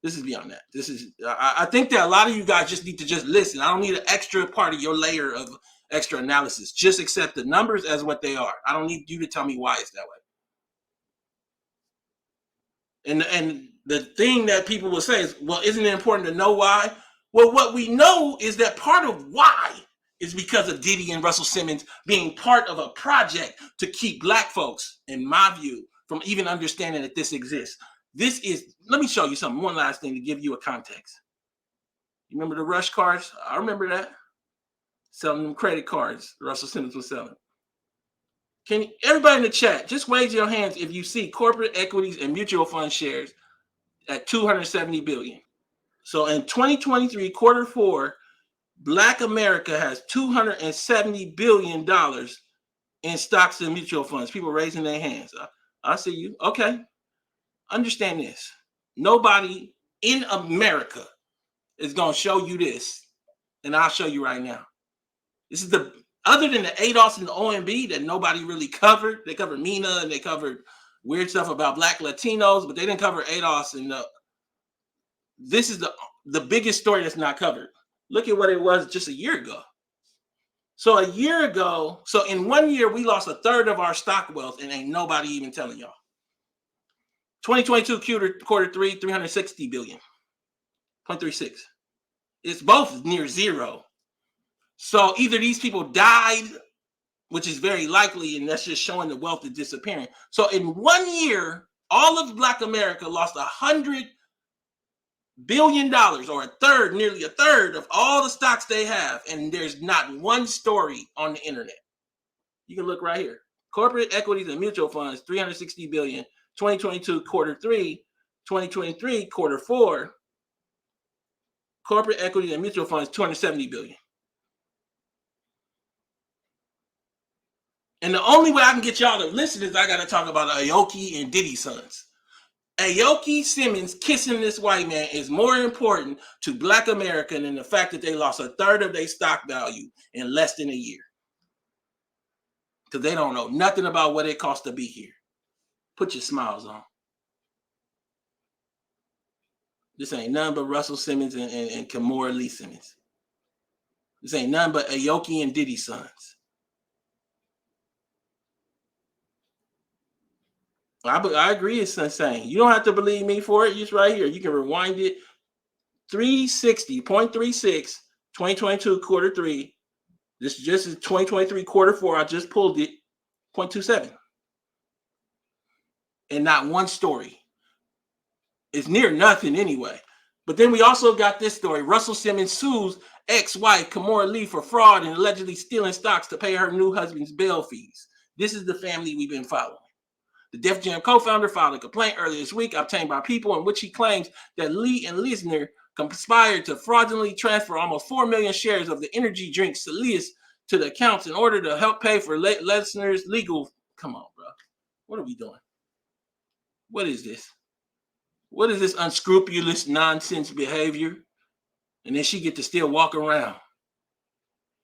This is beyond that. This is. I think that a lot of you guys just need to just listen. I don't need an extra part of your layer of extra analysis. Just accept the numbers as what they are. I don't need you to tell me why it's that way. And the thing that people will say is, well, isn't it important to know why? Well, what we know is that part of why is because of Diddy and Russell Simmons being part of a project to keep black folks, in my view, from even understanding that this exists. This is, let me show you something. One last thing to give you a context. You remember the Rush cards? I remember that. Selling them credit cards. Russell Simmons was selling. Can everybody in the chat just raise your hands if you see corporate equities and mutual fund shares at 270 billion. So in 2023, quarter four, Black America has $270 billion in stocks and mutual funds. People raising their hands. I see you. Okay. Understand this. Nobody in America is going to show you this. And I'll show you right now. This is the, other than the ADOS and the OMB that nobody really covered. They covered MENA and they covered weird stuff about Black Latinos, but they didn't cover ADOS and this is the biggest story that's not covered. Look at what it was just a year ago. So a year ago, so in 1 year, we lost a third of our stock wealth and ain't nobody even telling y'all. 2022 quarter three, 360 billion, 0.36. It's both near zero. So either these people died, which is very likely, and that's just showing the wealth is disappearing. So in 1 year, all of Black America lost $100 billion, or a third, nearly a third of all the stocks they have. And there's not one story on the internet. You can look right here. Corporate equities and mutual funds, 360 billion, 2022 quarter three, 2023 quarter four. Corporate equities and mutual funds, 270 billion. And the only way I can get y'all to listen is I got to talk about Aoki and Diddy sons. Aoki Simmons kissing this white man is more important to Black America than the fact that they lost a third of their stock value in less than a year. Because they don't know nothing about what it costs to be here. Put your smiles on. This ain't none but Russell Simmons and Kimora Lee Simmons. This ain't none but Aoki and Diddy sons. I agree, it's insane. You don't have to believe me for it. It's right here. You can rewind it. 360.36, 2022 quarter three. This just is 2023 quarter four. I just pulled it. 0.27. And not one story. It's near nothing anyway. But then we also got this story. Russell Simmons sues ex-wife Kimora Lee for fraud and allegedly stealing stocks to pay her new husband's bail fees. This is the family we've been following. The Def Jam co-founder filed a complaint earlier this week obtained by People in which he claims that Lee and Lisner conspired to fraudulently transfer almost 4 million shares of the energy drink Celsius to the accounts in order to help pay for Lesnar's legal. Come on, bro. What are we doing? What is this? What is this unscrupulous nonsense behavior? And then she get to still walk around.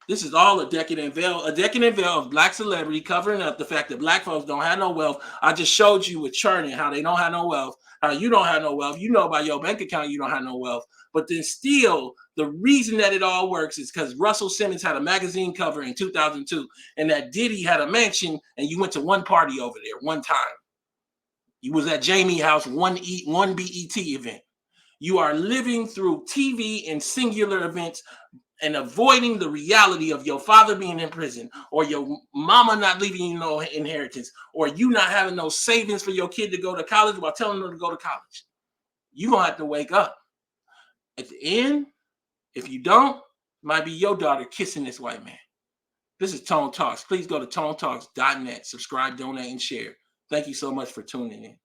This is all a decadent veil of Black celebrity covering up the fact that Black folks don't have no wealth. I just showed you with Churning how they don't have no wealth, how you don't have no wealth. You know by your bank account you don't have no wealth. But then still, the reason that it all works is because Russell Simmons had a magazine cover in 2002 and that Diddy had a mansion and you went to one party over there one time. You was at Jamie House, one BET event. You are living through TV and singular events and avoiding the reality of your father being in prison or your mama not leaving you no inheritance or you not having no savings for your kid to go to college while telling them to go to college. You're going to have to wake up. At the end, if you don't, it might be your daughter kissing this white man. This is Tone Talks. Please go to tonetalks.net, subscribe, donate, and share. Thank you so much for tuning in.